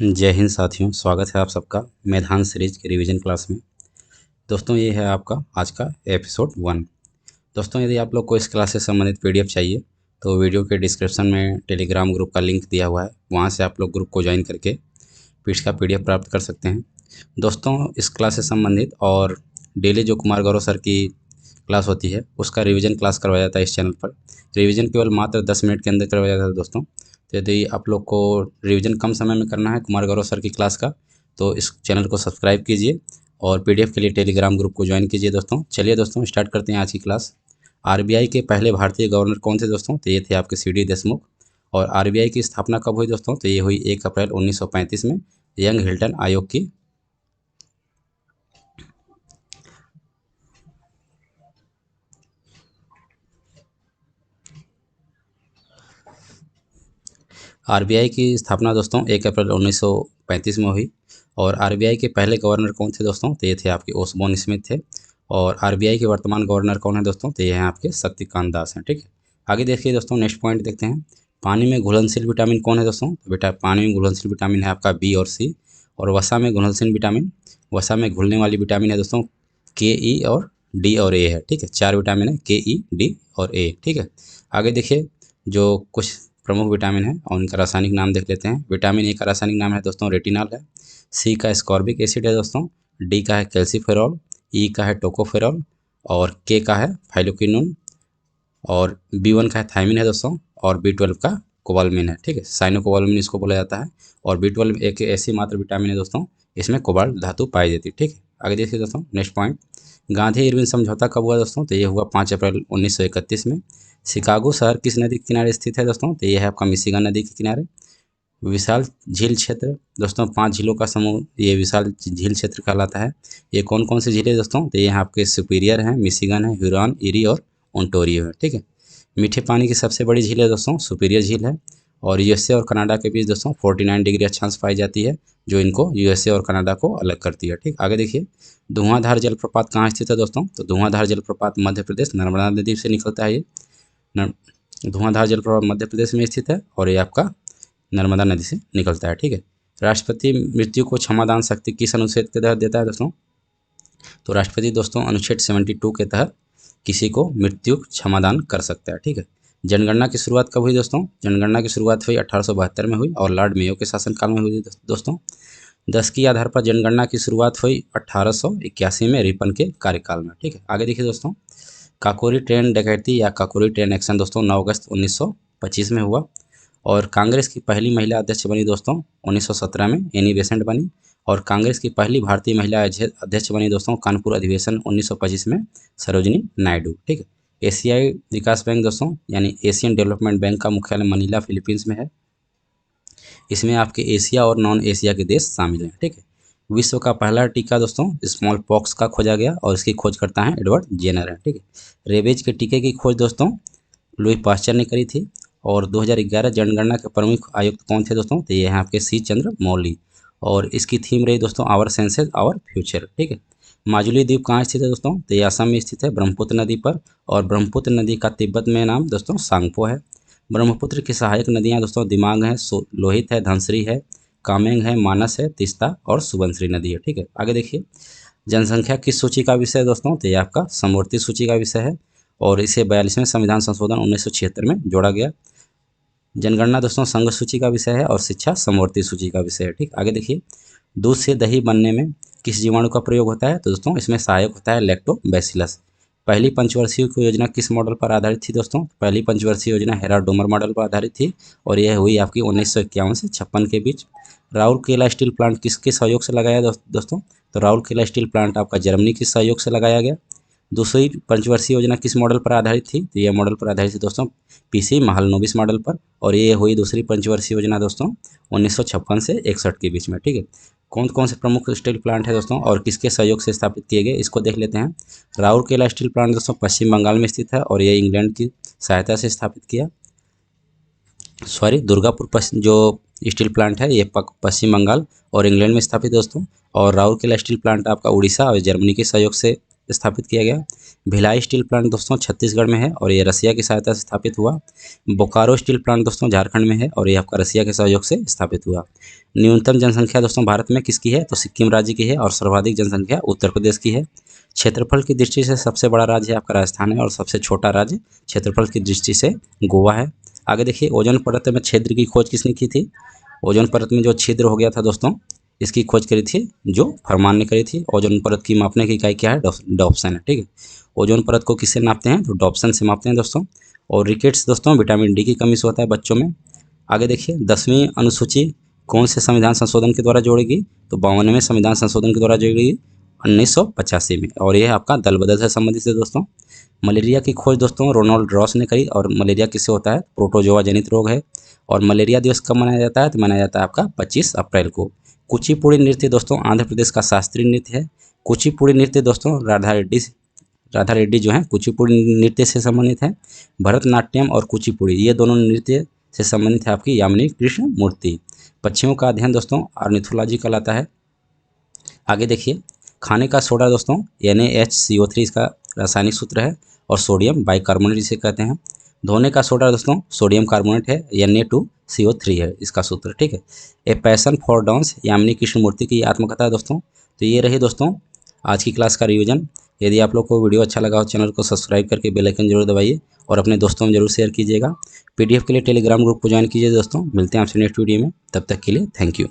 जय हिंद साथियों, स्वागत है आप सबका मैदान सीरीज के रिवीजन क्लास में। दोस्तों ये है आपका आज का एपिसोड 1। दोस्तों यदि आप लोग को इस क्लास से संबंधित पीडीएफ चाहिए तो वीडियो के डिस्क्रिप्शन में टेलीग्राम ग्रुप का लिंक दिया हुआ है, वहाँ से आप लोग ग्रुप को ज्वाइन करके इसका पीडीएफ प्राप्त कर सकते हैं। दोस्तों इस क्लास से संबंधित और डेली जो कुमार गौरव सर की क्लास होती है उसका रिवीजन क्लास करवाया जाता है इस चैनल पर। रिवीजन केवल मात्र 10 मिनट के अंदर करवाया जाता है दोस्तों। तो यदि आप लोग को रिवीजन कम समय में करना है कुमार गौरव सर की क्लास का, तो इस चैनल को सब्सक्राइब कीजिए और पीडीएफ के लिए टेलीग्राम ग्रुप को ज्वाइन कीजिए दोस्तों। चलिए दोस्तों स्टार्ट करते हैं आज की क्लास। आरबीआई के पहले भारतीय गवर्नर कौन थे दोस्तों? तो ये थे आपके सीडी देशमुख। और आरबीआई की स्थापना कब हुई दोस्तों? तो ये हुई 1 अप्रैल 1935 में यंग हिल्टन आयोग की। आरबीआई की स्थापना दोस्तों 1 अप्रैल 1935 में हुई। और आरबीआई के पहले गवर्नर कौन थे दोस्तों? तो ये थे आपके ओसबोर्न स्मिथ थे। और आरबीआई के वर्तमान गवर्नर कौन है दोस्तों? तो ये हैं आपके शक्तिकांत दास हैं। ठीक है, आगे देखिए दोस्तों, नेक्स्ट पॉइंट देखते हैं। पानी में घुलनशील विटामिन कौन है दोस्तों? तो बेटा पानी में घुलनशील विटामिन है आपका बी और सी। और वसा में घुलनशील विटामिन, वसा में घुलने वाली विटामिन है दोस्तों के, ई और डी और ए है। ठीक है, 4 विटामिन है, के, ई, डी और ए। ठीक है, आगे देखिए जो कुछ प्रमुख विटामिन है और उनका रासायनिक नाम देख लेते हैं। विटामिन ए का रासायनिक नाम है दोस्तों रेटिनॉल है। सी का स्कॉर्बिक एसिड है दोस्तों। डी का है कैल्सीफेरॉल। ई का है टोकोफेरॉल। और के का है फाइलोक्विनोन। और B1 का है थायमिन है दोस्तों। और B12 का कोबाल्मिन है। ठीक है, साइनोकोबाल्मिन इसको बोला जाता है। और B12 एक ऐसी मात्र विटामिन है दोस्तों, इसमें कोबाल्ट धातु पाई जाती है। ठीक है, आगे देखिए दोस्तों, नेक्स्ट पॉइंट। गांधी इरविन समझौता कब हुआ दोस्तों? तो ये हुआ 5 अप्रैल 1931 में। शिकागो शहर किस नदी के किनारे स्थित है दोस्तों? तो ये है आपका मिशिगन नदी के किनारे। विशाल झील क्षेत्र दोस्तों, 5 झीलों का समूह ये विशाल झील क्षेत्र कहलाता है। ये कौन कौन सी झीलें दोस्तों? तो ये आपके सुपीरियर हैं, मिशिगन है, ह्यूरॉन, इरी और ओंटारियो है। ठीक है, मीठे पानी की सबसे बड़ी झील है दोस्तों सुपीरियर झील है। और यूएसए और कनाडा के बीच दोस्तों 49 डिग्री अक्षांश पाई जाती है, जो इनको यूएसए और कनाडा को अलग करती है। ठीक, आगे देखिए, धुआंधार जलप्रपात कहाँ स्थित है दोस्तों? तो धुआंधार जलप्रपात मध्य प्रदेश नर्मदा नदी से निकलता है। ये धुआंधार जलप्रपात मध्य प्रदेश में स्थित है और ये आपका नर्मदा नदी से निकलता है। ठीक है, राष्ट्रपति मृत्यु को क्षमादान शक्ति किस अनुच्छेद के तहत देता है दोस्तों? तो राष्ट्रपति दोस्तों अनुच्छेद 72 के तहत किसी को मृत्यु क्षमादान कर सकता है। ठीक है, जनगणना की शुरुआत कब हुई दोस्तों? जनगणना की शुरुआत हुई 1872 में हुई और लॉर्ड मेयो के शासनकाल में हुई दोस्तों। 10 की आधार पर जनगणना की शुरुआत हुई 1881 में रिपन के कार्यकाल में। ठीक है, आगे देखिए दोस्तों, काकोरी ट्रेन डकैती या काकोरी ट्रेन एक्शन दोस्तों 9 अगस्त 1925 में हुआ। और कांग्रेस की पहली महिला अध्यक्ष बनी दोस्तों 1917 में एनी बेसेंट बनी। और कांग्रेस की पहली भारतीय महिला अध्यक्ष बनी दोस्तों कानपुर अधिवेशन 1925 में सरोजिनी नायडू। ठीक है, एशियाई विकास बैंक दोस्तों यानी एशियन डेवलपमेंट बैंक का मुख्यालय मनीला फिलीपींस में है। इसमें आपके एशिया और नॉन एशिया के देश शामिल हैं। ठीक है, विश्व का पहला टीका दोस्तों स्मॉल पॉक्स का खोजा गया और इसकी खोज करता है एडवर्ड जेनर है। ठीक है, रेबीज के टीके की खोज दोस्तों लुई पास्चर ने करी थी। और 2011 जनगणना के प्रमुख आयुक्त कौन थे दोस्तों? तो ये हैं आपके सी चंद्र मौली। और इसकी थीम रही दोस्तों आवर सेंसेस आवर फ्यूचर। ठीक है, माजुली द्वीप कहाँ स्थित है दोस्तों? तो ये असम में स्थित है ब्रह्मपुत्र नदी पर। और ब्रह्मपुत्र नदी का तिब्बत में नाम दोस्तों सांगपो है। ब्रह्मपुत्र की सहायक नदियाँ दोस्तों दिमाग है, लोहित है, धनश्री है, कामेंग है, मानस है, तिस्ता और सुबनश्री नदी है। ठीक है, आगे देखिए, जनसंख्या किस सूची का विषय है दोस्तों? तो ये आपका समवर्ती सूची का विषय है और इसे 42वें संविधान संशोधन 1976 में जोड़ा गया। जनगणना दोस्तों संघ सूची का विषय है और शिक्षा समवर्ती सूची का विषय है। ठीक, आगे देखिए, दूध से दही बनने में किस जीवाणु का प्रयोग होता है? तो दोस्तों इसमें सहायक होता है लैक्टोबैसिलस। पहली पंचवर्षीय योजना किस मॉडल पर आधारित थी दोस्तों? पहली पंचवर्षीय योजना हेरा डोमर मॉडल पर आधारित थी और यह हुई आपकी 1951 से 56 के बीच। राउरकेला स्टील प्लांट किसके सहयोग से लगाया दोस्तों? तो राउरकेला स्टील प्लांट आपका जर्मनी के सहयोग से लगाया गया। दूसरी पंचवर्षीय योजना किस मॉडल पर आधारित थी? तो यह मॉडल पर आधारित थी दोस्तों पीसी महालनोबिस मॉडल पर। और ये हुई दूसरी पंचवर्षीय योजना दोस्तों 1956 से 61 के बीच में। ठीक है, कौन कौन से प्रमुख स्टील प्लांट है दोस्तों और किसके सहयोग से स्थापित किए गए इसको देख लेते हैं। राउरकेला स्टील प्लांट दोस्तों पश्चिम बंगाल में स्थित है और ये इंग्लैंड की सहायता से स्थापित किया। दुर्गापुर जो स्टील प्लांट है ये पश्चिम बंगाल और इंग्लैंड में स्थापित दोस्तों। और राउरकेला स्टील प्लांट आपका उड़ीसा और जर्मनी के सहयोग से स्थापित किया गया। भिलाई स्टील प्लांट दोस्तों छत्तीसगढ़ में है और ये रसिया की सहायता से स्थापित हुआ। बोकारो स्टील प्लांट दोस्तों झारखंड में है और ये आपका रसिया के सहयोग से स्थापित हुआ। न्यूनतम जनसंख्या दोस्तों भारत में किसकी है, तो सिक्किम राज्य की है और सर्वाधिक जनसंख्या उत्तर प्रदेश की है। क्षेत्रफल की दृष्टि से सबसे बड़ा राज्य आपका राजस्थान है और सबसे छोटा राज्य क्षेत्रफल की दृष्टि से गोवा है। आगे देखिए, ओजोन परत में छिद्र की खोज किसने की थी। ओजोन परत में जो छिद्र हो गया था दोस्तों, इसकी खोज करी थी जो फरमान ने करी थी। ओजोन परत की मापने की इकाई क्या है, डॉप्सन है। ठीक है, ओजोन परत को किससे नापते हैं, तो डॉप्सन से मापते हैं दोस्तों। और रिकेट्स दोस्तों विटामिन डी की कमी से होता है बच्चों में। आगे देखिए, 10वीं अनुसूची कौन से संविधान संशोधन के द्वारा जोड़ेगी, तो 52वें संविधान संशोधन के द्वारा जोड़ेगी 1985 में, और यह आपका दल बदल से संबंधित है दोस्तों। मलेरिया की खोज दोस्तों रोनाल्ड रॉस ने करी और मलेरिया किससे होता है, प्रोटोजोआ जनित रोग है। और मलेरिया दिवस कब मनाया जाता है, तो मनाया जाता है आपका 25 अप्रैल को। कुचिपुड़ी नृत्य दोस्तों आंध्र प्रदेश का शास्त्रीय नृत्य है। कुचिपुड़ी नृत्य दोस्तों राधा रेड्डी जो है कुचिपुड़ी नृत्य से संबंधित है। भरतनाट्यम और कुचिपुड़ी ये दोनों नृत्य से संबंधित है आपकी यामिनी कृष्ण मूर्ति। पक्षियों का अध्ययन दोस्तों ऑर्निथोलॉजी कहलाता है। आगे देखिए, खाने का सोडा दोस्तों NaHCO3 इसका रासायनिक सूत्र है और सोडियम बाइकार्बोनेट इसे कहते हैं। धोने का सोडा दोस्तों सोडियम कार्बोनेट है, Na2CO3 है इसका सूत्र। ठीक है, a passion for dance Yamini Krishnamurthy की आत्मकथा है दोस्तों। तो ये रही दोस्तों आज की क्लास का रिवीजन। यदि आप लोग को वीडियो अच्छा लगा हो, चैनल को सब्सक्राइब करके बेल आइकन जरूर दबाइए और अपने दोस्तों में जरूर शेयर कीजिएगा। PDF के लिए टेलीग्राम ग्रुप को ज्वाइन कीजिए दोस्तों। मिलते हैं आपसे नेक्स्ट वीडियो में, तब तक के लिए थैंक यू।